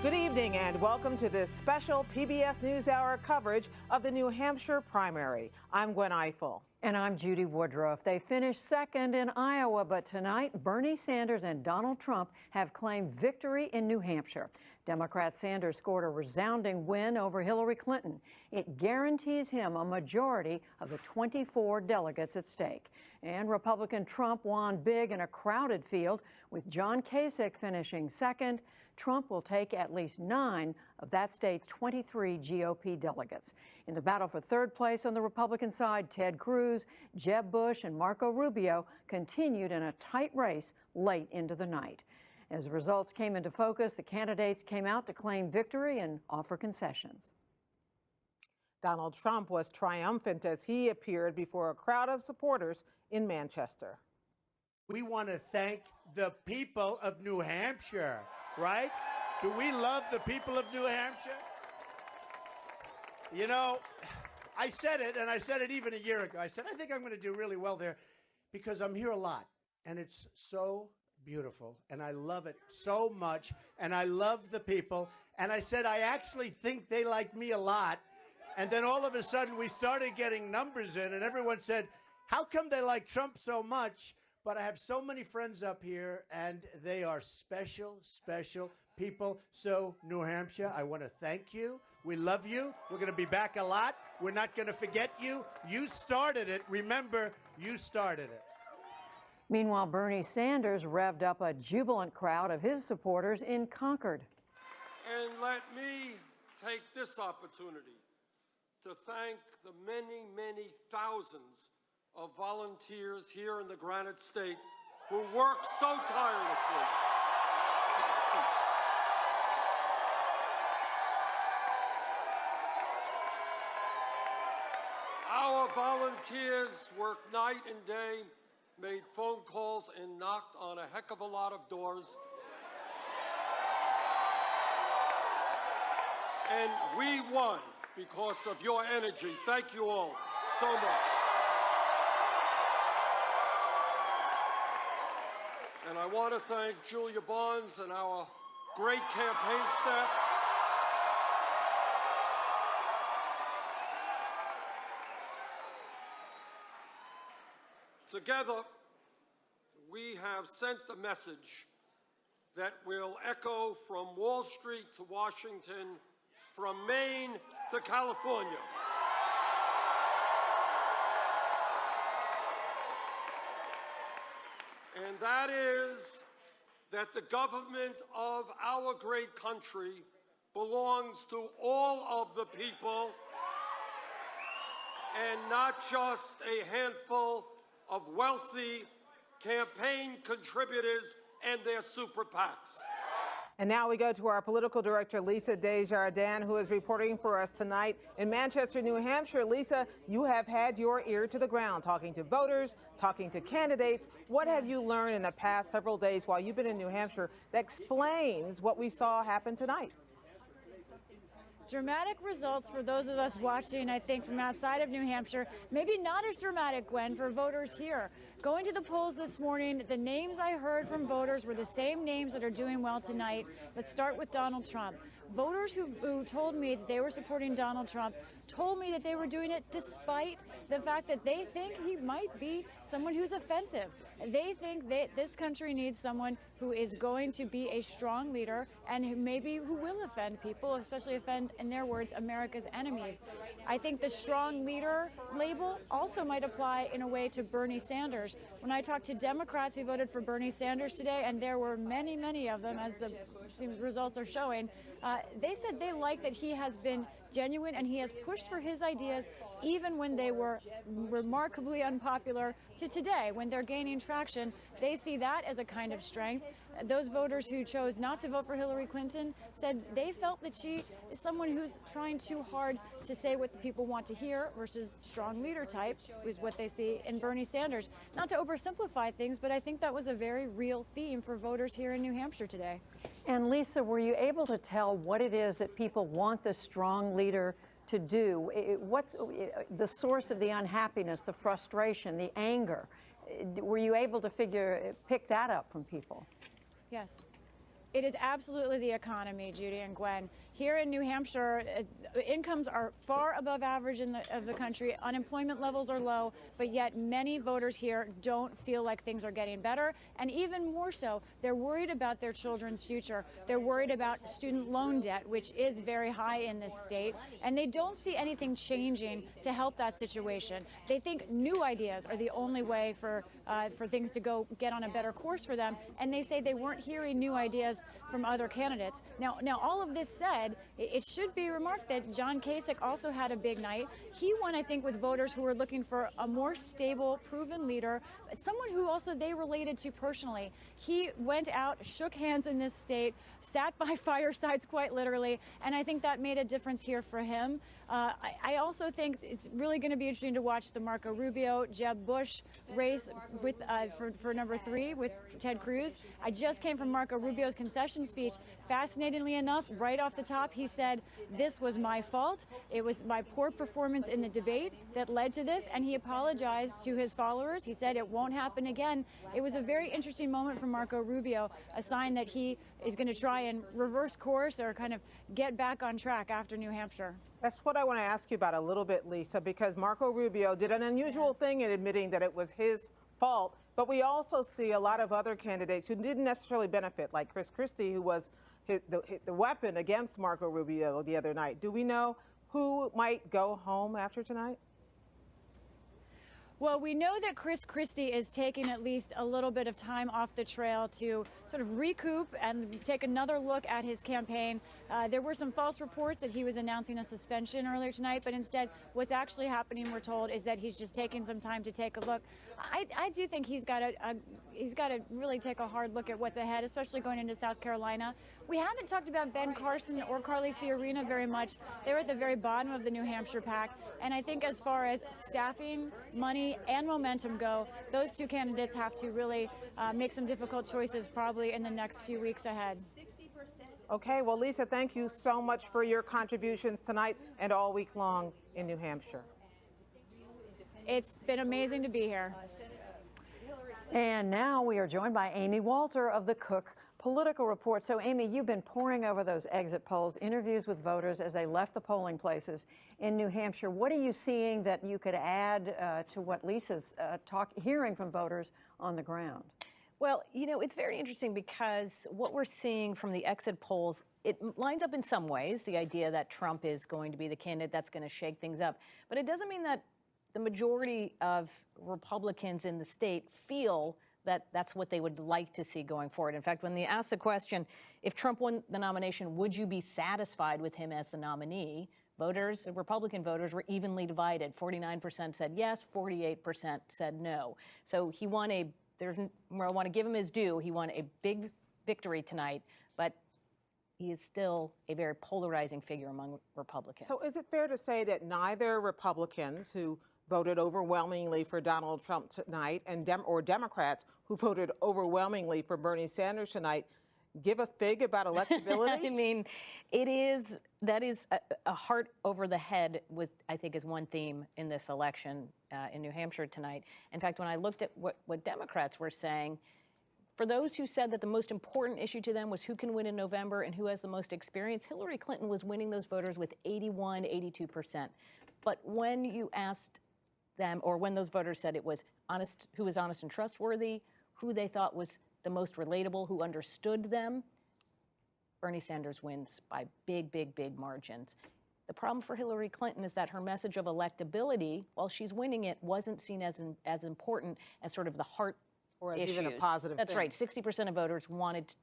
Good evening and welcome to this special PBS NewsHour coverage of the New Hampshire primary. I'm Gwen Eiffel. And I'm Judy Woodruff. They finished second in Iowa, but tonight Bernie Sanders and Donald Trump have claimed victory in New Hampshire. Democrat Sanders scored a resounding win over Hillary Clinton. It guarantees him a majority of the 24 delegates at stake. And Republican Trump won big in a crowded field, with John Kasich finishing second. Trump will take at least 9 of that state's 23 GOP delegates. In the battle for third place on the Republican side, Ted Cruz, Jeb Bush, and Marco Rubio continued in a tight race late into the night. As the results came into focus, the candidates came out to claim victory and offer concessions. Donald Trump was triumphant as he appeared before a crowd of supporters in Manchester. We want to thank the people of New Hampshire, right? Do we love the people of New Hampshire? You know, I said it, and I said it even a year ago. I said, I think I'm going to do really well there because I'm here a lot, and it's so beautiful, and I love it so much, and I love the people. And I said, I actually think they like me a lot. And then all of a sudden, we started getting numbers in, and everyone said, how come they like Trump so much? But I have so many friends up here, and they are special, special people. So, New Hampshire, I want to thank you. We love you. We're going to be back a lot. We're not going to forget you. You started it. Remember, you started it. Meanwhile, Bernie Sanders revved up a jubilant crowd of his supporters in Concord. And let me take this opportunity to thank the many, many thousands of volunteers here in the Granite State who work so tirelessly. Our volunteers worked night and day, made phone calls, and knocked on a heck of a lot of doors. And we won because of your energy. Thank you all so much. And I want to thank Julia Barnes and our great campaign staff. Together, we have sent the message that will echo from Wall Street to Washington, from Maine to California. And that is that the government of our great country belongs to all of the people and not just a handful of wealthy campaign contributors and their super PACs. And now we go to our political director, Lisa Desjardins, who is reporting for us tonight in Manchester, New Hampshire. Lisa, you have had your ear to the ground, talking to voters, talking to candidates. What have you learned in the past several days while you've been in New Hampshire that explains what we saw happen tonight? Dramatic results for those of us watching, I think, from outside of New Hampshire. Maybe not as dramatic, Gwen, for voters here. Going to the polls this morning, the names I heard from voters were the same names that are doing well tonight. Let's start with Donald Trump. Voters who told me that they were supporting Donald Trump told me that they were doing it despite the fact that they think he might be someone who's offensive. They think that this country needs someone who is going to be a strong leader and who will offend people, especially offend, in their words, America's enemies. I think the strong leader label also might apply in a way to Bernie Sanders. When I talked to Democrats who voted for Bernie Sanders today, and there were many, many of them, as the results are showing, they said they like that he has been genuine and he has pushed for his ideas even when they were remarkably unpopular to today. When they're gaining traction, they see that as a kind of strength. Those voters who chose not to vote for Hillary Clinton said they felt that she is someone who's trying too hard to say what the people want to hear versus strong leader type, is what they see in Bernie Sanders. Not to oversimplify things, but I think that was a very real theme for voters here in New Hampshire today. And Lisa, were you able to tell what it is that people want the strong leader to do? What's the source of the unhappiness, the frustration, the anger? Were you able to pick that up from people? Yes. It is absolutely the economy, Judy and Gwen. Here in New Hampshire, incomes are far above average of the country. Unemployment levels are low, but yet many voters here don't feel like things are getting better. And even more so, they're worried about their children's future. They're worried about student loan debt, which is very high in this state. And they don't see anything changing to help that situation. They think new ideas are the only way for things to get on a better course for them. And they say they weren't hearing new ideas from other candidates. Now, all of this said, it should be remarked that John Kasich also had a big night. He won, I think, with voters who were looking for a more stable, proven leader, someone who also they related to personally. He went out, shook hands in this state, sat by firesides quite literally, and I think that made a difference here for him. I also think it's really going to be interesting to watch the Marco Rubio, Jeb Bush race with for number 3 with Ted Cruz. I just came from Marco Rubio's concession speech. Fascinatingly enough, right off the top, he said, "This was my fault. It was my poor performance in the debate that led to this," and he apologized to his followers. He said it won't happen again. It was a very interesting moment for Marco Rubio, a sign that he is going to try and reverse course or kind of get back on track after New Hampshire. That's what I want to ask you about a little bit, Lisa, because Marco Rubio did an unusual thing in admitting that it was his fault, but we also see a lot of other candidates who didn't necessarily benefit, like Chris Christie, who was the weapon against Marco Rubio the other night. Do we know who might go home after tonight? Well, we know that Chris Christie is taking at least a little bit of time off the trail to sort of recoup and take another look at his campaign. There were some false reports that he was announcing a suspension earlier tonight, but instead what's actually happening, we're told, is that he's just taking some time to take a look. I do think he's got to really take a hard look at what's ahead, especially going into South Carolina. We haven't talked about Ben Carson or Carly Fiorina very much. They're at the very bottom of the New Hampshire pack. And I think as far as staffing, money, and momentum go, those two candidates have to really make some difficult choices probably in the next few weeks ahead. Okay, well, Lisa, thank you so much for your contributions tonight and all week long in New Hampshire. It's been amazing to be here. And now we are joined by Amy Walter of the Cook Political Report. So, Amy, you've been poring over those exit polls, interviews with voters as they left the polling places in New Hampshire. What are you seeing that you could add to what Lisa's hearing from voters on the ground? Well, you know, it's very interesting because what we're seeing from the exit polls, it lines up in some ways, the idea that Trump is going to be the candidate that's going to shake things up. But it doesn't mean that the majority of Republicans in the state feel that that's what they would like to see going forward. In fact, when they asked the question, if Trump won the nomination, would you be satisfied with him as the nominee? Voters, Republican voters, were evenly divided. 49% said yes, 48% said no. So he won I want to give him his due. He won a big victory tonight, but he is still a very polarizing figure among Republicans. So is it fair to say that neither Republicans who voted overwhelmingly for Donald Trump tonight and Democrats who voted overwhelmingly for Bernie Sanders tonight give a fig about electability? I mean, that is a heart over the head I think is one theme in this election in New Hampshire tonight. In fact, when I looked at what Democrats were saying, for those who said that the most important issue to them was who can win in November and who has the most experience, Hillary Clinton was winning those voters with 81, 82%. But when you asked them, or when those voters said it was honest, who was honest and trustworthy, who they thought was the most relatable, who understood them, Bernie Sanders wins by big, big, big margins. The problem for Hillary Clinton is that her message of electability, while she's winning it, wasn't seen as important as sort of the heart or as issues. even a positive That's thing. right. 60% of voters wanted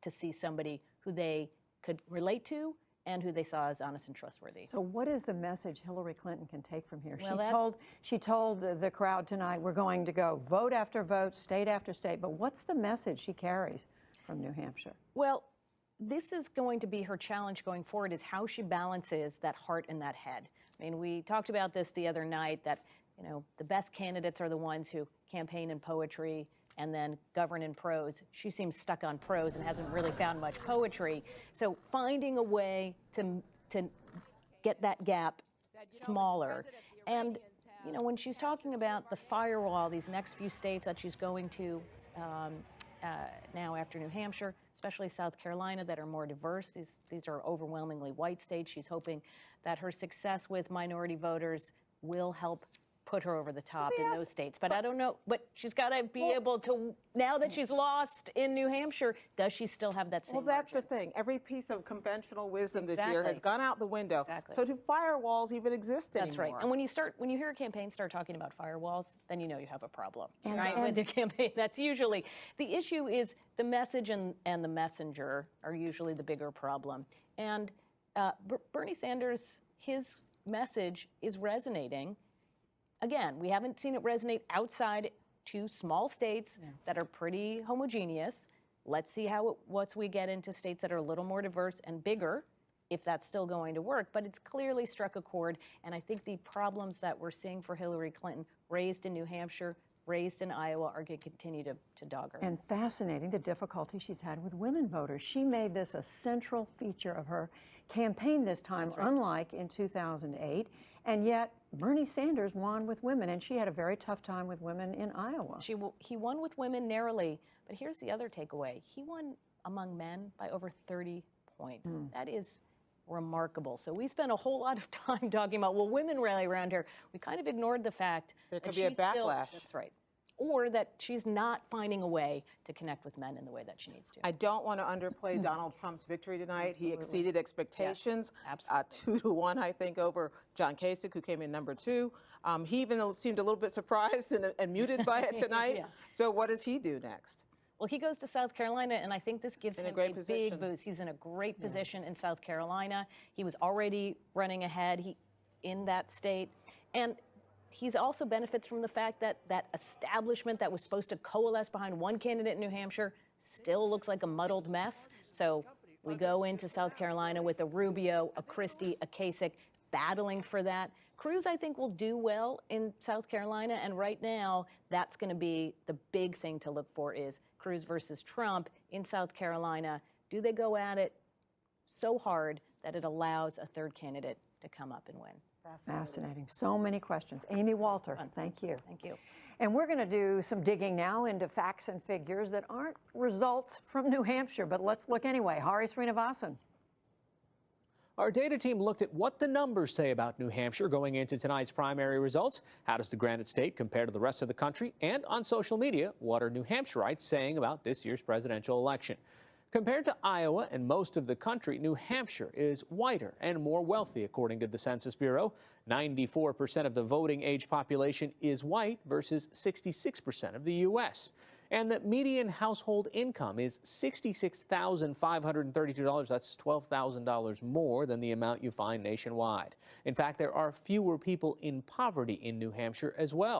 to see somebody who they could relate to and who they saw as honest and trustworthy. So what is the message Hillary Clinton can take from here? Well, she told the crowd tonight, we're going to go vote after vote, state after state. But what's the message she carries from New Hampshire? Well, this is going to be her challenge going forward, is how she balances that heart and that head. I mean, we talked about this the other night, that, you know, the best candidates are the ones who campaign in poetry and then govern in prose. She seems stuck on prose and hasn't really found much poetry. So finding a way to get that gap smaller. And, you know, when she's talking about the firewall, these next few states that she's going to now after New Hampshire, especially South Carolina, that are more diverse. These are overwhelmingly white states. She's hoping that her success with minority voters will help put her over the top in those states. But I don't know. But she's got to be able to, now that she's lost in New Hampshire, does she still have that same Well, that's margin? the thing. Every piece of conventional wisdom this year has gone out the window. Exactly. So do firewalls even exist anymore? That's right. And when you hear a campaign start talking about firewalls, then you know you have a problem, right? With the campaign, that's usually the issue. Is the message and the messenger are usually the bigger problem. And Bernie Sanders, his message is resonating. Again, we haven't seen it resonate outside 2 small states that are pretty homogeneous. Let's see once we get into states that are a little more diverse and bigger, if that's still going to work. But it's clearly struck a chord, and I think the problems that we're seeing for Hillary Clinton, raised in New Hampshire, raised in Iowa, are going to continue to dog her. And fascinating, the difficulty she's had with women voters. She made this a central feature of her campaign this time, unlike in 2008. And yet, Bernie Sanders won with women, and she had a very tough time with women in Iowa. He won with women narrowly, but here's the other takeaway. He won among men by over 30 points. That is remarkable. So we spent a whole lot of time talking about, well, women rally around here. We kind of ignored the fact that she's be a backlash. That's right. Or that she's not finding a way to connect with men in the way that she needs to. I don't want to underplay Donald Trump's victory tonight. He exceeded expectations. Yes, absolutely. 2-1, I think, over John Kasich, who came in number 2. He even seemed a little bit surprised and muted by it tonight. Yeah. So what does he do next? Well, he goes to South Carolina, and I think this gives him a great big boost. He's in a great position in South Carolina. He was already running ahead in that state. And he's also benefits from the fact that that establishment that was supposed to coalesce behind one candidate in New Hampshire still looks like a muddled mess. So we go into South Carolina with a Rubio, a Christie, a Kasich battling for that. Cruz, I think, will do well in South Carolina, and right now that's going to be the big thing to look for, is Cruz versus Trump in South Carolina. Do they go at it so hard that it allows a third candidate to come up and win? Fascinating. So many questions. Amy Walter, thank you. Thank you. And we're going to do some digging now into facts and figures that aren't results from New Hampshire, but let's look anyway. Hari Srinivasan. Our data team looked at what the numbers say about New Hampshire going into tonight's primary results. How does the Granite State compare to the rest of the country? And on social media, what are New Hampshireites saying about this year's presidential election? Compared to Iowa and most of the country, New Hampshire is whiter and more wealthy, according to the Census Bureau. 94% of the voting age population is white versus 66% of the U.S. And the median household income is $66,532. That's $12,000 more than the amount you find nationwide. In fact, there are fewer people in poverty in New Hampshire as well.